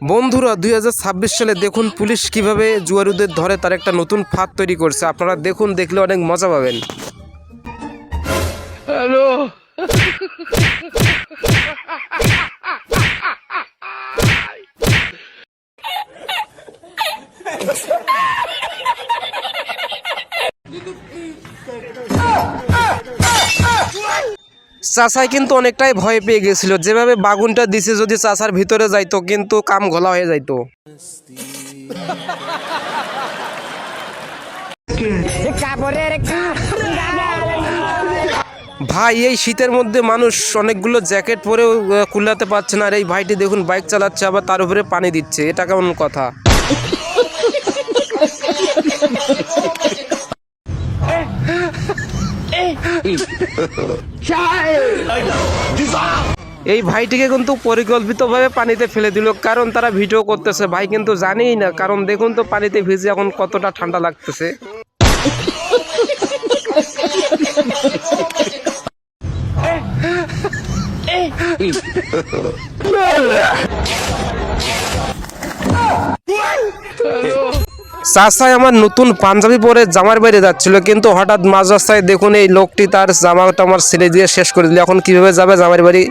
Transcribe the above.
বন্ধুরা 2026 সালে দেখুন পুলিশ কিভাবে জুয়ারুদের ধরে তার একটা নতুন ফাঁদ তৈরি করছে। আপনারা দেখুন, দেখলে অনেক মজা পাবেন। হ্যালো। চাচাই কিন্তু অনেকটাই ভয় পেয়ে গেছিল, যেভাবে বাগুনটা দিছে যদি চাচার ভিতরে যাইতো কিন্তু কাম ঘোলা হয়ে যাইতো। ভাই, এই শীতের মধ্যে মানুষ অনেকগুলো জ্যাকেট পরেও কুলাতে পারছে না। আর এই ভাইটি দেখুন বাইক চালাচ্ছে, আবার তার উপরে পানি দিচ্ছে। এটা কেমন কথা? এই ভাইটিকে কিন্তু পরিকল্পিতভাবে পানিতে ফেলে দিল, কারণ তারা ভিডিও করতেছে। ভাই কিন্তু জানেই না, কারণ দেখুন তো পানিতে ভিজে এখন কতটা ঠান্ডা লাগতেছে। চাচাই আমার নতুন পাঞ্জাবি পরে জামার বাইরে যাচ্ছিল, কিন্তু হঠাৎ মাঝ রাস্তায় দেখুন এই লোকটি তার জামাটা আমার ছেড়ে দিয়ে শেষ করে দিল। এখন কিভাবে যাবে জামার বাড়ি?